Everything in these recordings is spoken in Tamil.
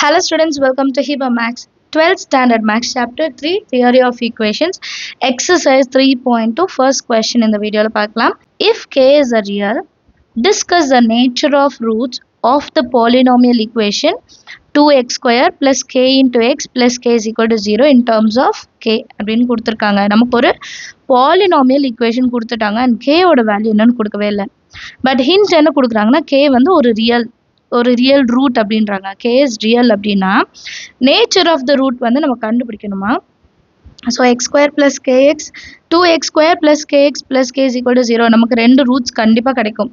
Hello students, welcome to HIBA Max 12th Standard Max Chapter 3 Theory of Equations Exercise 3.2 First question in the video. If k is a real, discuss the nature of roots of the polynomial equation 2x square plus k into x plus k is equal to 0 in terms of k. அப்படின்னு கொடுத்துருக்காங்க. நமக்கு ஒரு polynomial equation கொடுத்துட்டாங்க and k ஓட வேல்யூ என்னன்னு கொடுக்கவே இல்லை. பட் ஹிண்ட் என்ன கொடுக்குறாங்கன்னா k வந்து ஒரு ரியல் ரூட் அப்படின்றாங்க. k is real அப்படின்னா நேச்சர் ஆஃப் த ரூட் வந்து நம்ம கண்டுபிடிக்கணுமா. So X square plus K X 2x square plus kx plus k is equal to 0 நமக்கு ரெண்டு ரூட்ஸ் கண்டிப்பாக கிடைக்கும்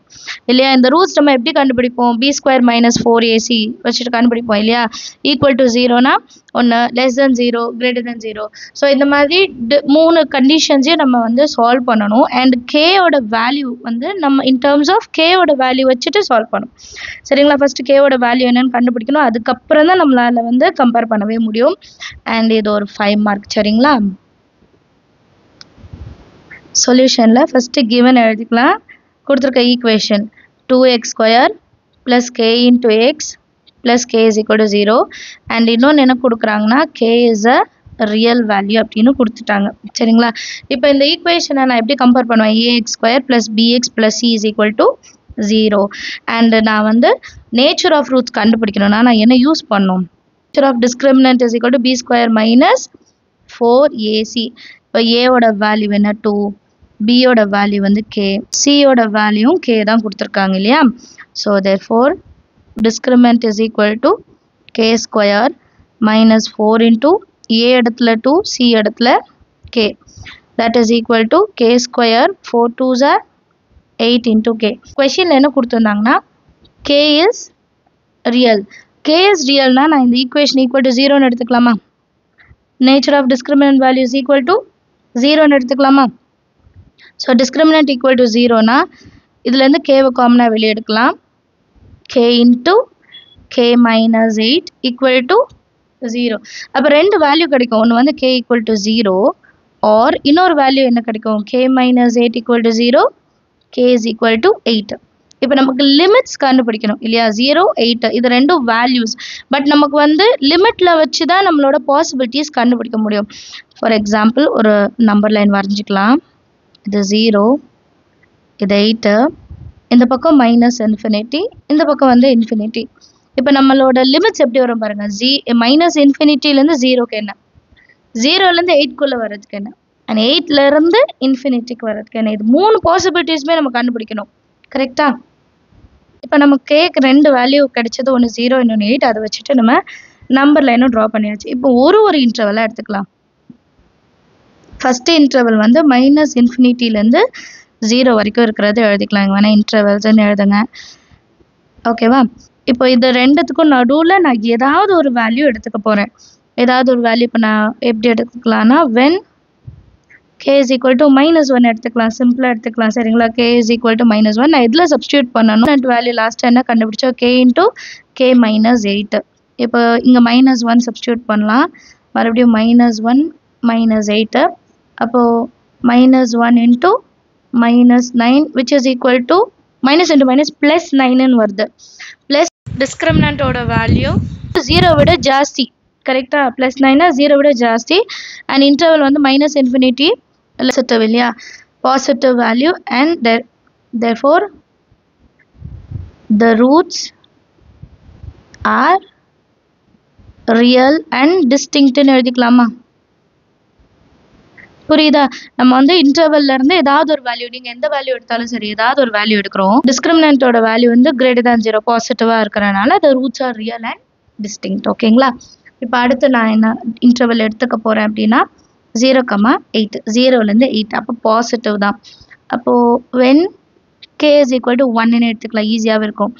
இல்லையா. இந்த ரூட்ஸ் நம்ம எப்படி கண்டுபிடிப்போம், b square minus 4ac வச்சுட்டு கண்டுபிடிப்போம் இல்லையா. ஈக்குவல் டு 0னா ஒன்று, less than 0 greater than 0. So இந்த மாதிரி மூணு கண்டிஷன்ஸையும் நம்ம வந்து சால்வ் பண்ணணும். அண்ட் கேயோட வேல்யூ வந்து நம்ம இன் டர்ம்ஸ் ஆஃப் கேயோட வேல்யூ வச்சுட்டு சால்வ் பண்ணணும் சரிங்களா. ஃபஸ்ட்டு கேயோட வேல்யூ என்னன்னு கண்டுபிடிக்கணும், அதுக்கப்புறம் தான் நம்மளால் வந்து கம்பேர் பண்ணவே முடியும். அண்ட் இது ஒரு 5 மார்க் சரிங்களா. சொல்யூஷனில் ஃபஸ்ட்டு கிவன் எழுதிக்கலாம். கொடுத்துருக்க equation 2x square plus k into x plus k is equal to 0 and இன்னொன்று என்ன கொடுக்குறாங்கன்னா k is a real value அப்படின்னு கொடுத்துட்டாங்க சரிங்களா. இப்போ இந்த ஈக்குவேஷனை நான் எப்படி கம்பேர் பண்ணுவேன், ax square plus bx plus c is equal to 0 and நான் வந்து நேச்சர் ஆஃப் ரூட்ஸ் கண்டுபிடிக்கணும்னா நான் என்ன யூஸ் பண்ணணும், nature of discriminant is equal to b square minus 4ac. இப்போ ஏவோட வேல்யூ என்ன 2, பியோட வேல்யூ வந்து கே, சியோட வேல்யூவும் கே தான் கொடுத்துருக்காங்க இல்லையா. So therefore discriminant is equal to K square minus 4 into A இடத்துல 2 சி இடத்துல K that is equal to K square 4 2s are 8 into K. கொஷினில் என்ன கொடுத்துருந்தாங்கன்னா K is real. K is ரியல்னா நான் இந்த ஈக்குவேஷன் ஈக்குவல் டு 0ன்னு எடுத்துக்கலாமா. Nature of discriminant value is equal to 0ன்னு எடுத்துக்கலாமா. ஸோ டிஸ்கிரிமினன்ட் ஈக்குவல் டு 0னா இதுலேருந்து கேவை காமனாக வெளியே எடுக்கலாம். K into K minus 8 equal to 0. அப்போ ரெண்டு வேல்யூ கிடைக்கும், ஒன்று வந்து கே ஈக்குவல் டு 0 ஆர் இன்னொரு வேல்யூ என்ன கிடைக்கும், K minus 8 equal to 0, K is equal to 8. இப்போ நமக்கு லிமிட்ஸ் கண்டுபிடிக்கணும் இல்லையா, 0 8 இது ரெண்டும் வேல்யூஸ். பட் நமக்கு வந்து லிமிட்டில் வச்சு தான் நம்மளோட பாசிபிலிட்டிஸ் கண்டுபிடிக்க முடியும். ஃபார் எக்ஸாம்பிள் ஒரு நம்பர் லைன் வரைஞ்சிக்கலாம். இது 0, இது 8, இந்த பக்கம் மைனஸ் இன்ஃபினிட்டி, இந்த பக்கம் வந்து இன்ஃபினிட்டி. இப்போ நம்மளோட லிமிட்ஸ் எப்படி வரும் பாருங்கள், மைனஸ் இன்ஃபினிட்டிலேருந்து 0க்கு என்ன, 0லேருந்து 8க்குள்ளே வர்றதுக்கு என்ன, அண்ட் 8லேருந்து இன்ஃபினிட்டிக்கு வர்றதுக்கு என்ன, இது மூணு பாசிபிலிட்டிஸுமே நம்ம கண்டுபிடிக்கணும் கரெக்டாக. இப்போ நம்ம கேக்கு ரெண்டு வேல்யூ கிடைச்சது, ஒன்று 0 இன்னொன்று 8, அதை வச்சுட்டு நம்ம நம்பர் லைனும் ட்ரா பண்ணியாச்சு. இப்போ ஒரு இன்டர்வலாக எடுத்துக்கலாம். ஃபஸ்ட்டு இன்டர்வல் வந்து மைனஸ் இன்ஃபினிட்டிலேருந்து 0 வரைக்கும் இருக்கிறது எழுதிக்கலாம். இங்கே வேணால் இன்டர்வல்ஸ்ன்னு எழுதுங்க ஓகேவா. இப்போ இது ரெண்டுத்துக்கும் நடுவில் நான் ஏதாவது ஒரு வேல்யூ எடுத்துக்க போகிறேன். ஏதாவது ஒரு வேல்யூ இப்போ நான் எப்படி எடுத்துக்கலாம்னா when K is equal to -1 எடுத்துக்கலாம், சிம்பிளாக எடுத்துக்கலாம் சரிங்களா. கே இஸ் ஈக்குவல் டு -1 நான் இதில் சப்ஸ்டியூட் பண்ணணும். வேல்யூ லாஸ்ட்டாக என்ன கண்டுபிடிச்சோம், கே இன்ட்டு கே மைனஸ் 8. இப்போ இங்கே -1 சப்ஸ்டியூட் பண்ணலாம், மறுபடியும் -1 minus 8, அப்போது -1 into -9 which is equal to minus into minus plus 9ன்னு வருது. ப்ளஸ் டிஸ்கிரிமினன்ட்டோட வேல்யூ 0 விட ஜாஸ்தி கரெக்டாக, ப்ளஸ் 9னா 0 விட ஜாஸ்தி. அண்ட் இன்டர்வல் வந்து மைனஸ் இன்ஃபினிட்டி பாசிட்டிவ் இல்லையா, positive value. And therefore the roots are real and distinctன்னு எழுதிக்கலாமா. புரியுதா, நம்ம வந்து இன்டர்வல்ல இருந்து ஏதாவது ஒரு வேல்யூ, நீங்கள் எந்த வேல்யூ எடுத்தாலும் சரி ஏதாவது ஒரு வேல்யூ எடுக்கிறோம். டிஸ்கிரிமினன்ட்டோட வேல்யூ வந்து கிரேட்டர் தேன் 0 பாசிட்டிவாக இருக்கிறனால the roots are real and distinct ஓகேங்களா. இப்போ அடுத்து நான் என்ன இன்டர்வல் எடுத்துக்க போகிறேன் அப்படின்னா 0,8, 0லேருந்து 8, அப்போ பாசிட்டிவ் தான். அப்போது when K is equal to 1ன்னு எடுத்துக்கலாம், ஈஸியாகவே இருக்கும்.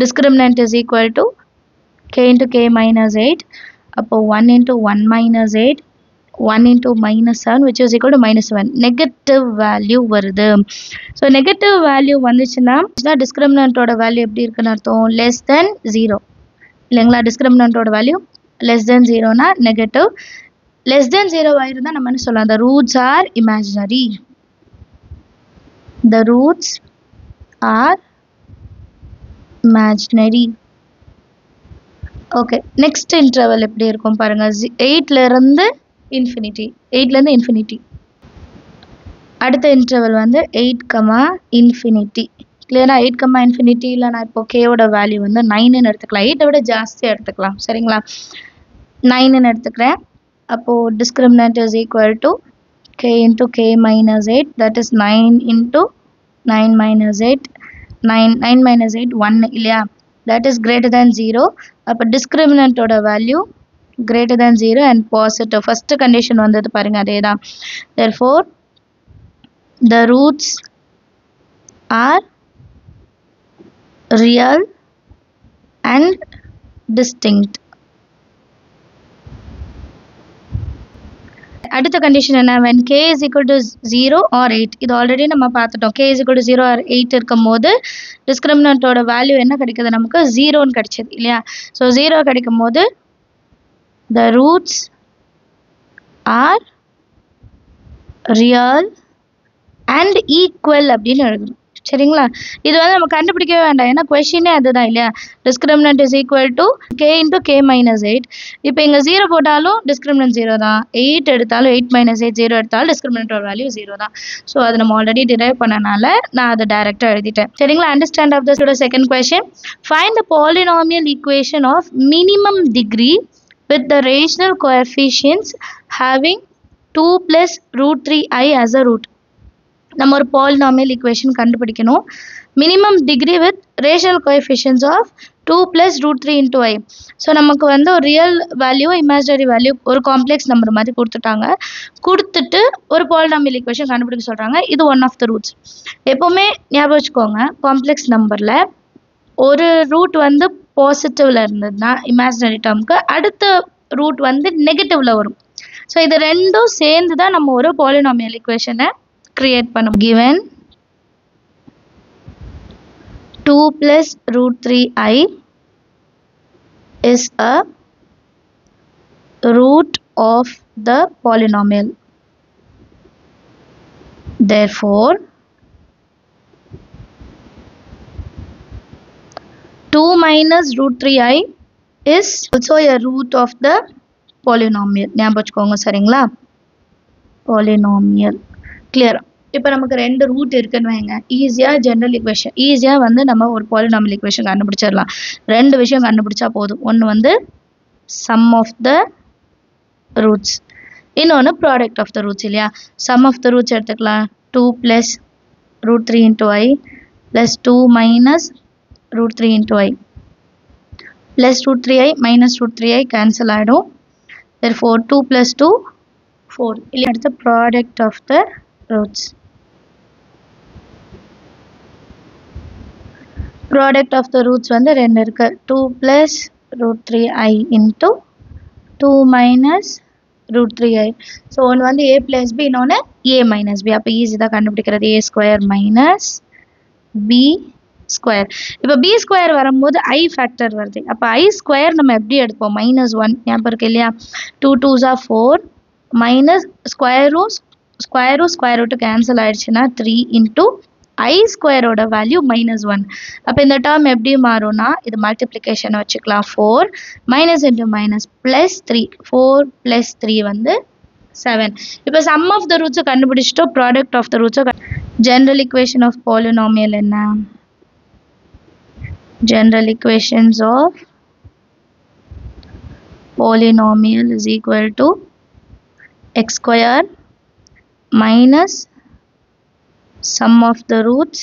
Discriminant is equal to K into K minus 8, அப்போது 1 into 1 minus 8, 1 into -7 which is equal to -7. Negative value வருது. ஸோ நெகட்டிவ் வேல்யூ வந்துச்சுன்னா டிஸ்கிரிமினன்ட்டோட வேல்யூ எப்படி இருக்குன்னு அர்த்தம், லெஸ் தென் 0 இல்லைங்களா. டிஸ்கிரிமினன்ட்டோட வேல்யூ லெஸ் தென் 0னா நெகட்டிவ். லெஸ் தென் 0 ஆயிருந்தால் நம்ம என்ன சொல்லலாம், the roots are imaginary. The roots are imaginary. Okay, next interval எப்படி இருக்கும் பாருங்க. 8லேருந்து இன்ஃபினிட்டி, 8லேருந்து இன்ஃபினிட்டி. அடுத்த இன்டர்வல் வந்து 8, இன்ஃபினிட்டி. கிளியரா? 8, இன்ஃபினிட்டியில் நான் இப்போ கேவோட வேல்யூ வந்து 9ன்னு எடுத்துக்கலாம். 8 விட ஜாஸ்தியாக எடுத்துக்கலாம். சரிங்களா? 9ன்னு எடுத்துக்கிறேன். அப்போது discriminant is equal to k into k minus 8, that is 9 into 9 minus 8, 9 minus 8 1 இல்லையா? that is greater than 0. அப்போ டிஸ்கிரிமினன்ட்டோட value greater than 0 and positive. First condition வந்தது பாருங்க, அதே தான். therefore the roots are real and distinct. அடுத்த கண்டிஷன் என்ன? when k is equal to 0 or 8. இது ஆல்ரெடி நம்ம பார்த்துட்டோம். k is equal to 0 or 8 இருக்கும் போது டிஸ்கிரிமினன்ட்டோட வேல்யூ என்ன கிடைக்குது? நமக்கு 0ன்னு கிடைச்சது இல்லையா? ஸோ 0 கிடைக்கும் போது the roots are real and equal அப்படின்னு எழுதணும். சரிங்களா? இது வந்து நம்ம கண்டுபிடிக்கவே வேண்டாம், ஏன்னா கொஷினே அதுதான் இல்லையா? Discriminant is equal to k into k minus 8. இப்போ இங்கே 0 போட்டாலும் டிஸ்கிரிமினன்ட் 0 தான், 8 எடுத்தாலும் 8 minus 8 0 எடுத்தாலும் டிஸ்கிரிமினன்ட்டோட வேல்யூ 0 தான். ஸோ அது நம்ம ஆல்ரெடி டிரைவ் பண்ணனால நான் அதை டைரெக்டாக எழுதிட்டேன். சரிங்களா? அண்டர்ஸ்டாண்ட் ஆஃப் திஸோட second question. Find the polynomial equation of minimum degree with the rational coefficients having 2 plus root 3i as a root. நம்ம ஒரு பாலினாமியல் ஈக்குவேஷன் கண்டுபிடிக்கணும். Minimum degree with rational coefficients of 2 plus root 3 into i. So நமக்கு வந்து ஒரு ரியல் வேல்யூ, இமேஜினரி வேல்யூ, ஒரு காம்ப்ளெக்ஸ் நம்பர் மாதிரி கொடுத்துட்டு ஒரு பாலினாமியல் ஈக்குவேஷன் கண்டுபிடிக்க சொல்கிறாங்க. இது ஒன் ஆஃப் த ரூட்ஸ். எப்போவுமே ஞாபகம் வச்சுக்கோங்க, காம்ப்ளெக்ஸ் நம்பரில் ஒரு ரூட் வந்து பாசிட்டிவில் இருந்ததுன்னா இமேஜினரி டேர்முக்கு அடுத்த ரூட் வந்து நெகட்டிவில் வரும். ஸோ இது ரெண்டும் சேர்ந்து தான் நம்ம ஒரு பாலினாமியல் ஈக்குவேஷனை கிரியேட் பண்ணோம். given 2 plus root 3i is a root of the polynomial. Therefore 2 minus root 3i is also a root of the polynomial. ஞாபகம் வச்சுக்கோங்க. சரிங்களா? polynomial. கிளியரா? இப்போ நமக்கு ரெண்டு ரூட் இருக்குன்னு வைங்க, ஈஸியாக ஜென்ரல் ஈக்குவேஷன், ஈஸியாக வந்து நம்ம ஒரு பாலினாமியல் ஈக்குவேஷன் கண்டுபிடிச்சிடலாம். ரெண்டு விஷயம் கண்டுபிடிச்சா போதும். ஒன்று வந்து சம் ஆஃப் த ரூட்ஸ், இன்னொன்று ப்ராடக்ட் ஆஃப் த ரூட்ஸ் இல்லையா? சம் ஆஃப் த ரூட்ஸ் எடுத்துக்கலாம். 2 plus root 3 into i plus 2 minus root 3 into i plus root 3i minus root 3i cancel ஆகிடும். therefore 2 plus 2 4. இல்லை, அடுத்த product of the roots. Product of the roots வந்து ரெண்டு இருக்கு. 2 plus root 3i into 2 minus root 3i. So ஒன்று வந்து a plus b, இன்னொன்று a minus b. அப்போ ஈஸி தான் கண்டுபிடிக்கிறது. a square minus b square. இப்போ b square வரும்போது i ஃபேக்டர் வருது. அப்போ i square நம்ம எப்படி எடுப்போம்? -1 ஞாபகம் இருக்கு இல்லையா? 2 2s are 4 minus square root cancel ஆயிடுச்சுன்னா 3 into i ஸ்கொயரோட வேல்யூ -1. அப்போ இந்த டேர்ம் எப்படி மாறும்னா, இது மல்டிப்ளிகேஷன் வச்சுக்கலாம். 4 மைனஸ் இன்ட்டு மைனஸ் ப்ளஸ் 3, 4 + 3 வந்து 7. இப்போ சம் ஆஃப் த ரூட்ஸை கண்டுபிடிச்சிட்டோம், ப்ராடக்ட் ஆஃப் த ரூட்ஸை. ஜென்ரல் ஈக்குவேஷன் ஆஃப் பாலினாமியல் என்ன? General equations of polynomial is equal to x square minus sum of the roots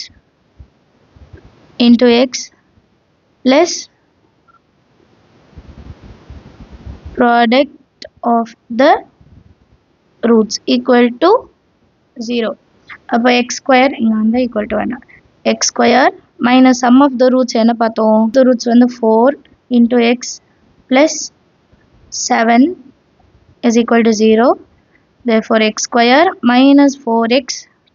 into x plus product of the roots equal to 0. அப்போ x square இங்கே வந்து equal to 1. x square minus sum of the roots என்ன பார்த்தோம்? the roots வந்து 4 into x plus 7 is equal to 0. therefore x square minus 4x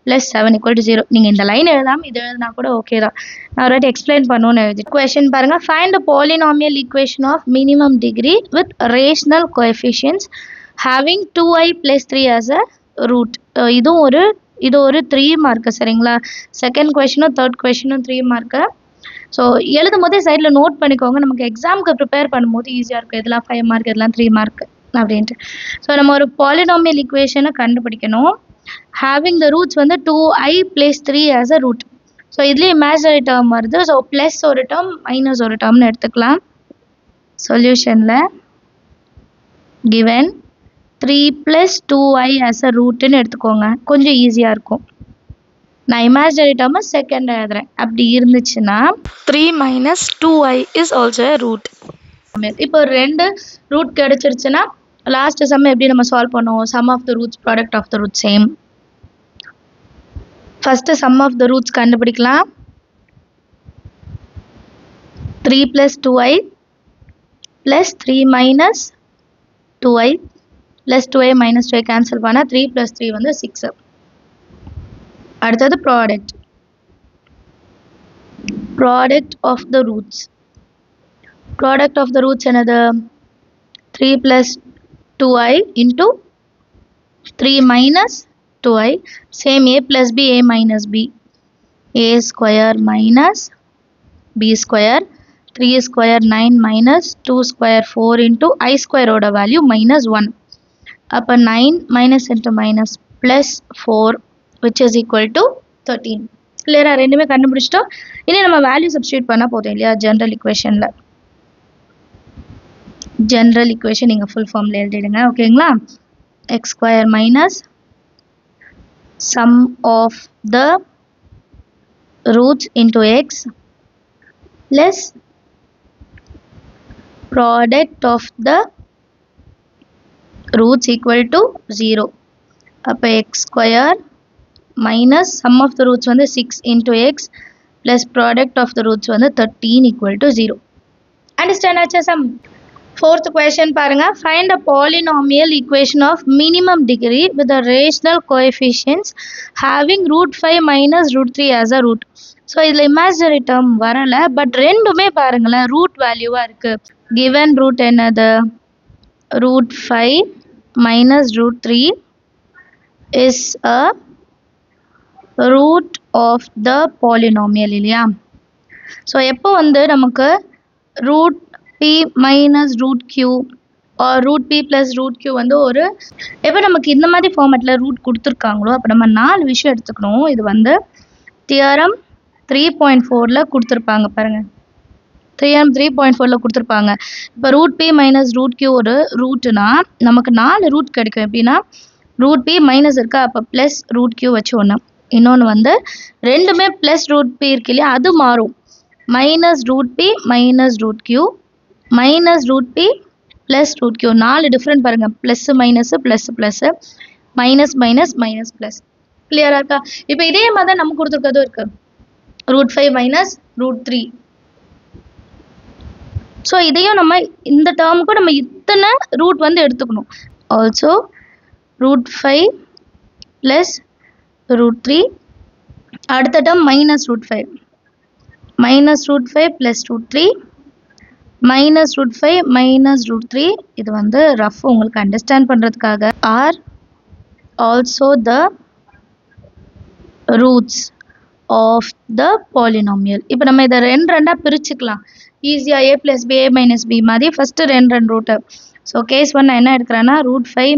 plus 7 equal to 0. நீங்கள் இந்த லைன் எழுதாமல் இது எழுதினா கூட ஓகே தான். நான் ஆல்ரெடி எக்ஸ்பிளைன் பண்ணணும்னு எழுதி. கொஷின் பாருங்கள். Find the polynomial equation of minimum degree with rational coefficients having 2i plus 3 as a root. இது ஒரு 3 மார்க்கு. சரிங்களா? செகண்ட் கொஷினும் தேர்ட் கொஷினும் 3 மார்க்கு. ஸோ எழுதும் போதே சைடில் நோட் பண்ணிக்கோங்க, நமக்கு எக்ஸாமுக்கு ப்ரிப்பேர் பண்ணும்போது ஈஸியாக இருக்கும். இதெல்லாம் 5 மார்க், இதெல்லாம் 3 மார்க் அப்படின்ட்டு. ஸோ நம்ம ஒரு பாலினாமியல் ஈக்குவேஷனை கண்டுபிடிக்கணும். ஹேவிங் த ரூட்ஸ் வந்து 2i + 3 as a root. So இதுலேயே இமேஜினரி டேர்ம் வருது. ஸோ ப்ளஸ் ஒரு டேர்ம் மைனஸ் ஒரு டேர்ம்னு எடுத்துக்கலாம். சொல்யூஷனில் given 3 + 2i as a rootன்னு எடுத்துக்கோங்க, கொஞ்சம் ஈஸியாக இருக்கும். நான் இமேஜினரி டேர்மை செகண்ட் எழுதுறேன். அப்படி இருந்துச்சுன்னா 3 - 2i is also a root. இப்போ 2 ரூட் கிடைச்சிருச்சுன்னா லாஸ்ட் சம் எப்படி நம்ம சால்வ் பண்ணுவோம்? Sum of the roots, product of the root same. First sum of the roots கண்டுபிடிக்கலாம். 3 + 2i + 3 - 2i + 2i - 2i cancel பண்ணால் 3 + 3 வந்து 6. அடுத்தது product of the roots. Product of the roots என்னது? 3 + 2i into 3 - 2i, same a + b, a - b, a square minus b square, 3 square 9 - 2 square 4 into I square ஓட வேல்யூ -1. அப்போ 9 minus into minus plus 4 which is equal to 13. கிளியராக ரெண்டுமே கண்டுபிடிச்சிட்டோம். இனி நம்ம வேல்யூ சப்ஸ்டியூட் பண்ணால் போதும் இல்லையா? ஜென்ரல் இக்குவேஷனில் ஜென்ரல் இக்குவேஷன் நீங்கள் ஃபுல் ஃபார்மில் எழுதிடுங்க. ஓகேங்களா? X square minus sum of the roots into x plus product of the roots equal to 0. அப்போ x square minus sum of the roots வந்து 6 into x plus product of the roots வந்து 13 equal to 0. அண்டர்ஸ்டாண்ட் ஆச்சா சம்? ஃபோர்த் கொஸ்டின் பாருங்க. Find a polynomial equation of minimum degree with a rational coefficients having √5 - √3 as a root. So இதில் இமேஜினரி டேர்ம் வரலை, பட் ரெண்டுமே பாருங்களேன் ரூட் வேல்யூவாக இருக்குது. கிவன் ரூட் என்னது? √5 - √3 is a root of the polynomial இல்லையா? ஸோ எப்போ வந்து நமக்கு √p - √q or √p + √q வந்து ஒரு எப்போ நமக்கு இந்த மாதிரி ஃபார்மேட்டில் ரூட் கொடுத்துருக்காங்களோ அப்போ நம்ம 4 விஷயம் எடுத்துக்கணும். இது வந்து தியரம் 3.4ல் கொடுத்துருப்பாங்க பாருங்கள். தியரம் 3.4ல் கொடுத்துருப்பாங்க. இப்போ √p - √q ஒரு ரூட்டுனா நமக்கு 4 ரூட் கிடைக்கும். எப்படின்னா √p மைனஸ் இருக்கா, அப்போ ப்ளஸ் √q வச்சு ஒன்று. இன்னொன்று வந்து ரெண்டுமே ப்ளஸ் √p இருக்கு இல்லையா, அது மாறும். -√p - √q -√p + √q 4 different பாருங்கள். Plus minus plus plus minus minus minus plus. கிளியராக இருக்கா? இப்போ இதே மாதிரி தான் நம்ம கொடுத்துருக்கதும் இருக்குது. √5 - √3. ஸோ இதையும் நம்ம இந்த டேர்முக்கும் நம்ம இத்தனை ரூட் வந்து எடுத்துக்கணும். ஆல்சோ √5 + √3. அடுத்த டேர்ம் -√5 -√5 + √3 -√5 - √3. இது வந்து ரஃப் உங்களுக்கு அண்டர்ஸ்டாண்ட் பண்ணுறதுக்காக. Are also the roots of the polynomial. இப்போ நம்ம இதை ரெண்டாக பிரிச்சுக்கலாம் ஈஸியாக. a + b, a - b மாதிரி ஃபஸ்ட்டு ரெண்டு ரூட்டு. ஸோ கேஸ் 1 நான் என்ன எடுக்கிறேன்னா √5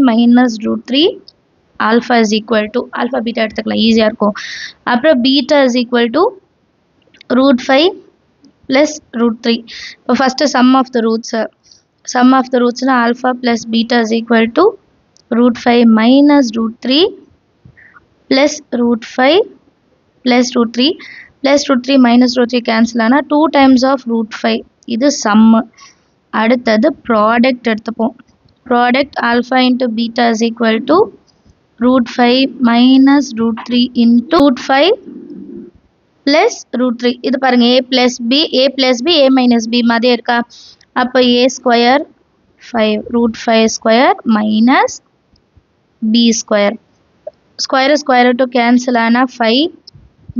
- √3 alpha is equal to alpha beta எடுத்துக்கலாம், ஈஸியாக இருக்கும். அப்புறம் பீட்டா இஸ் ஈக்குவல் டு √5 + √3. இப்போ ஃபஸ்ட்டு சம் ஆஃப் த ரூட்ஸ்னால் alpha + beta is equal to √5 - √3 + √5 + √3 + √3 - √3 cancel ஆனால் 2 times of √5. இது சம்மு. அடுத்தது ப்ராடக்ட் எடுத்துப்போம். Product alpha into beta is equal to √5 - √3 into √5 + √3. இது பாருங்கள் a + b, a - b மாதிரி இருக்கா? அப்போ a square 5 √5 square minus b square. Square to cancel ஆனால் 5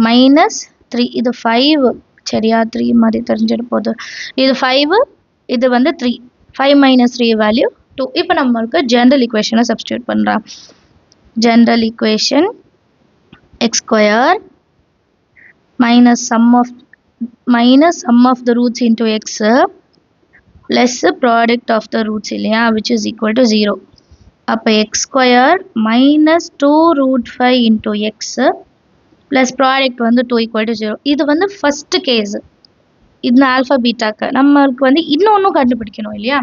-3. இது 5 சரியா? 3 மாதிரி தெரிஞ்சிட போகுது. இது 5, இது வந்து 3. 5 - 3 வேல்யூ 2. இப்போ நம்மளுக்கு ஜென்ரல் ஈக்குவேஷனை சப்ஸ்டியூட் பண்ணுறோம். General equation x² minus sum of minus sum of the roots into x plus product of the roots இல்லையா, which is equal to 0. அப்போ x square minus 2 root 5 into x plus product வந்து 2 equal to 0. இது வந்து first case. இது ஆல்ஃபா பீட்டாக்கு நம்மளுக்கு வந்து இன்னொன்னும் கண்டுபிடிக்கணும் இல்லையா.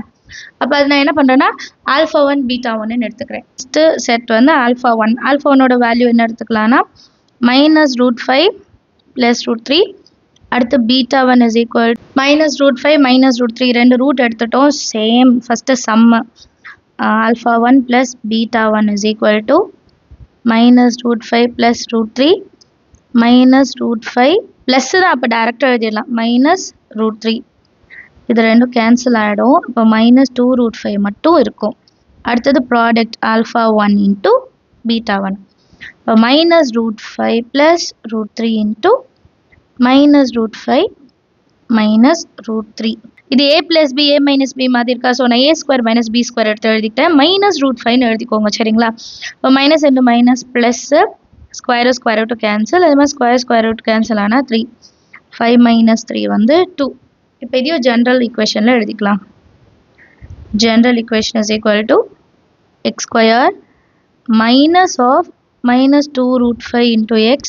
அப்போ அது நான் என்ன பண்ணுறேன்னா ஆல்ஃபா 1 பீட்டா 1ன்னு எடுத்துக்கிறேன். ஃபஸ்ட்டு செட் வந்து ஆல்ஃபா 1. ஆல்ஃபா 1ஓட வேல்யூ என்ன எடுத்துக்கலாம்னா minus root 5 plus root 3. அடுத்து beta 1 is equal minus root 5 minus root 3 ரெண்டு ரூட் எடுத்துட்டோம். Same first Jammu alpha 1 plus beta 1 is equal to minus root 5 plus root 3 minus root 5 plus தான் அப்போ டைரக்டாக எழுதிடலாம் minus root 3. இது ரெண்டும் கேன்சல் ஆகிடும். இப்போ minus 2 root 5 மட்டும் இருக்கும். அடுத்தது ப்ராடக்ட் alpha 1 into beta 1. இப்போ minus root 5 plus root 3 into minus root 5 minus root 3. இது a plus b a minus b மாதிரி இருக்கா. ஸோ நான் a square minus b square எடுத்து எழுதிக்கிட்டேன். மைனஸ் ரூட் 5ன்னு எழுதிக்கோங்க சரிங்களா. இப்போ minus into minus plus square square root cancel. அது மாதிரி ஸ்கொயர் ரூட் கேன்சல் ஆனால் 3. 5 minus 3 வந்து 2. இப்போ இதையும் ஜென்ரல் ஈக்குவேஷனில் எழுதிக்கலாம். General equation is equal to x square minus of minus 2 root 5 into x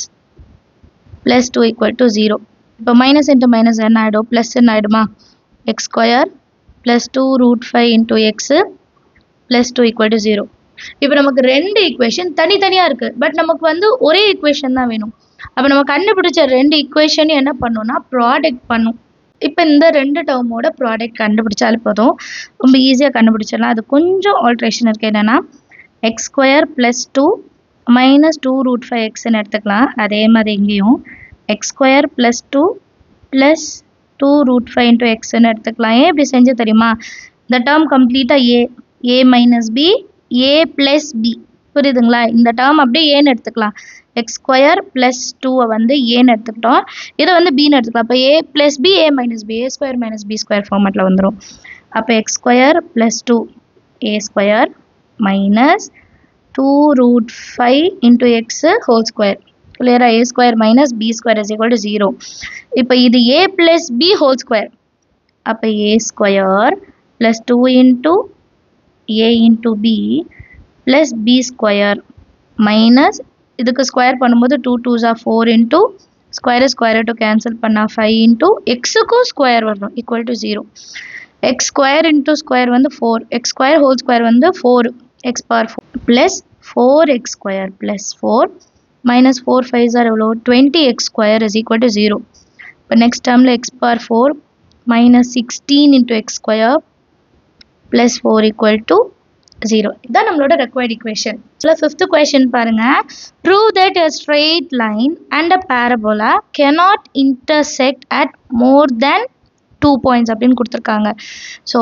plus 2 equal to 0. இப்போ மைனஸ் இன்ட்டு மைனஸ் என்ன ஆகிடும் ப்ளஸ் என்ன ஆகிடுமா. x square plus 2 root 5 into x plus 2 equal to 0. இப்போ நமக்கு ரெண்டு ஈக்குவேஷன் தனித்தனியாக இருக்குது. பட் நமக்கு வந்து ஒரே ஈக்குவேஷன் தான் வேணும். அப்போ நம்ம கண்டுபிடிச்ச ரெண்டு ஈக்குவேஷனையும் என்ன பண்ணணும்னா ப்ராடக்ட் பண்ணும். இப்போ இந்த ரெண்டு டேர்மோட ப்ராடக்ட் கண்டுபிடிச்சாலும் போதும், ரொம்ப ஈஸியாக கண்டுபிடிச்சிடலாம். அது கொஞ்சம் ஆல்ட்ரேஷன் இருக்குது. என்னென்னா X square plus 2 minus 2 root 5 xன்னு எடுத்துக்கலாம். அதே மாதிரி இங்கேயும் X square plus 2 plus 2 root 5 into xன்னு எடுத்துக்கலாம். ஏன் இப்படி செஞ்சு தெரியுமா, இந்த டேர்ம் கம்ப்ளீட்டாக a minus b a plus b புரியுதுங்களா. இந்த டேர்ம் அப்படியே ஏன்னு எடுத்துக்கலாம். எக்ஸ் ஸ்கொயர் ப்ளஸ் 2 வந்து ஏன்னு எடுத்துக்கிட்டோம். இதை வந்து பின்னு எடுத்துக்கலாம். அப்போ a plus b a minus b a square minus b square ஃபார்மேட்டில் வந்துடும். அப்போ x square plus 2 a square minus 2 root 5 into x whole square. Clear? a square minus b square is equal to 0. இப்போ இது a plus b whole square. அப்போ a square plus 2 into a into b plus b square minus இதுக்கு ஸ்கொயர் பண்ணும்போது 2 2s are 4 into square square to cancel பண்ணா 5 into xக்கும் ஸ்கொயர் வரணும் equal to 0. x square into square வந்து 4, x square whole square வந்து 4 x power 4 plus 4x square plus 4 minus 4 5s are எவ்வளோ 20x square is equal to 0. இப்போ நெக்ஸ்ட் டேர்மில் x power 4 minus 16 into x square plus 4 equal to 0. இதுதான் நம்மளோட required equation. So fifth question பாருங்க. Prove that a straight line and a parabola cannot intersect at more than 2 points அப்படின்னு கொடுத்துருக்காங்க. ஸோ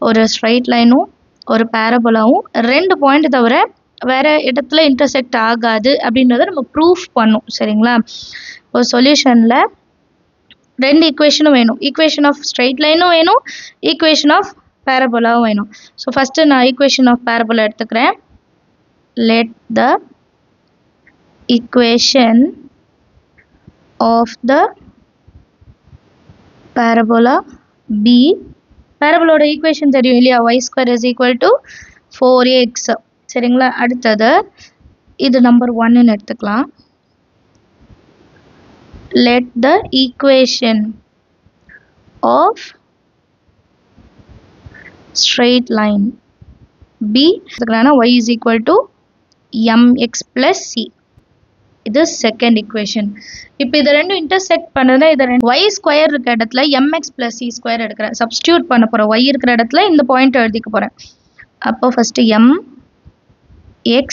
ஒரு ஸ்ட்ரைட் லைனும் ஒரு பேரபோலாவும் ரெண்டு பாயிண்ட் தவிர வேற இடத்துல இன்டர்செக்ட் ஆகாது அப்படின்றத நம்ம ப்ரூஃப் பண்ணோம் சரிங்களா. ஒரு சொல்யூஷனில் ரெண்டு ஈக்குவேஷனும் வேணும். ஈக்குவேஷன் ஆஃப் ஸ்ட்ரைட் லைனும் வேணும், ஈக்குவேஷன் ஆஃப் பேரபோலாவும் வேணும். ஸோ ஃபஸ்ட்டு நான் ஈக்குவேஷன் ஆஃப் பேரபோலா எடுத்துக்கிறேன். Let the equation of the parabola be. பேரபோலோட ஈக்குவேஷன் தெரியும் இல்லையா, y square is equal to 4x சரிங்களா. அடுத்தது இது நம்பர் 1ன்னு எடுத்துக்கலாம். let the equation of straight line b y is equal to mx plus c. இது செகண்ட் ஈக்குவேஷன். இப்போ இது ரெண்டும் இன்டர்செக்ட் பண்ணதுன்னா இது ரெண்டு y ஸ்கொயர் இருக்கிற இடத்துல mx plus c ஸ்கொயர் எடுக்கிறேன். சப்ஸ்டியூட் பண்ண போகிறேன். y இருக்கிற இடத்துல இந்த பாயிண்ட் எழுதிக்க போகிறேன். அப்போ first mx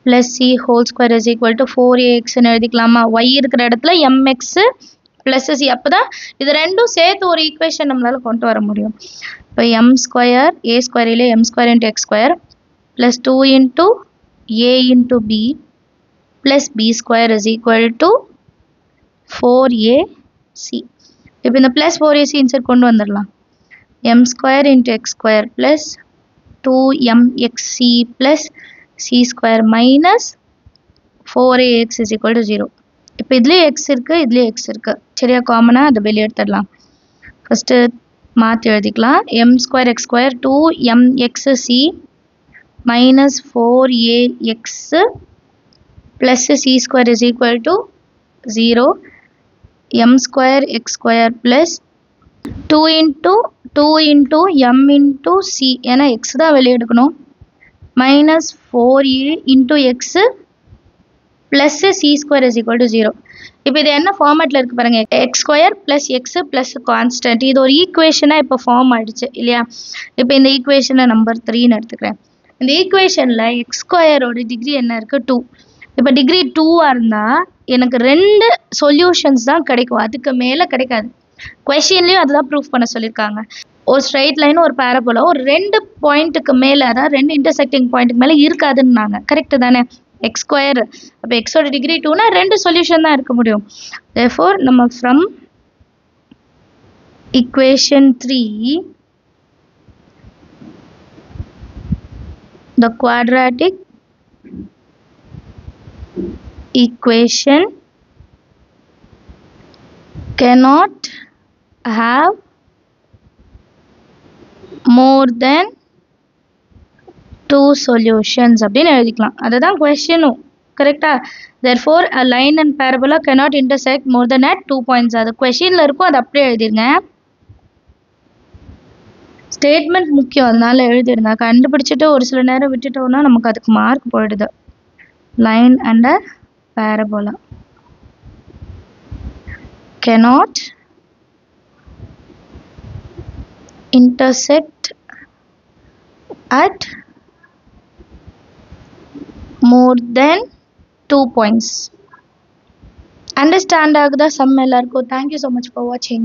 plus c whole square is equal to 4axன்னு எழுதிக்கலாமா. y இருக்கிற இடத்துல mx plus c. அப்போ தான் இது ரெண்டும் சேர்த்து ஒரு ஈக்குவேஷன் நம்மளால் கொண்டு வர முடியும். இப்போ m square a ஸ்கொயரிலே m square into X square plus 2 into a into b plus b square is equal to 4ac. இப்போ இந்த plus 4ac இன்சர்ட் கொண்டு வந்துடலாம். m square into x square plus 2mxc plus c square minus 4ax is equal to 0. இப்போ இதுலேயும் எக்ஸ் இருக்குது, இதுலேயும் எக்ஸ் இருக்குது. சரியா, காமனாக அதை வெளியே எடுத்துடலாம். ஃபஸ்ட்டு மாற்றி எழுதிக்கலாம். M square X square 2mxc minus 4ax plus c square is equal to 0. m square x square plus 2 into m into c, ஏன்னா x தான் வெளியே எடுக்கணும், minus 4a into x plus c square is equal to 0. இப்போ இது என்ன ஃபார்மேட்டில் இருக்குது பாருங்கள், X square plus x plus constant. இது ஒரு ஈக்குவேஷனாக இப்போ ஃபார்ம் ஆகிடுச்சு இல்லையா. இப்போ இந்த ஈக்குவேஷனை நம்பர் 3ன்னு எடுத்துக்கிறேன். இந்த ஈக்குவேஷனில் எக்ஸ் ஸ்கொயரோட டிகிரி என்ன இருக்குது, 2. இப்போ டிகிரி 2ஆக இருந்தால் எனக்கு 2 சொல்யூஷன்ஸ் தான் கிடைக்கும், அதுக்கு மேலே கிடைக்காது. கொஷின்லேயும் அதுதான் ப்ரூஃப் பண்ண சொல்லியிருக்காங்க. ஒரு ஸ்ட்ரைட் லைன் ஒரு பேரபோலா ஒரு 2 பாயிண்ட்டுக்கு மேலே, அதாவது 2 இன்டர்செக்டிங் பாயிண்ட்டுக்கு மேலே இருக்காதுன்னாங்க. கரெக்டு தானே. எக்ஸ் ஸ்கொயர் அப்போ எக்ஸோட டிகிரி 2னா 2 சொல்யூஷன் தான் இருக்க முடியும். therefore நம்ம from equation 3 the quadratic equation cannot have more than 2 solutions அப்படின்னு எழுதிக்கலாம். அதுதான் கொஸ்டினும். கரெக்டா. therefore a line and parabola cannot intersect more than at 2 points. அது கொஸ்டினில் இருக்கும், அது அப்படியே எழுதிருங்க. ஸ்டேட்மெண்ட் முக்கியம், அதனால எழுதிருங்க. கண்டுபிடிச்சிட்டு ஒரு சில நேரம் விட்டுட்டோம்னா நமக்கு அதுக்கு மார்க் போயிடுது. Line and a parabola cannot intersect at more than 2 points. Understand ஆகுதா சம் எல்லாருக்கும்? Thank you so much for watching.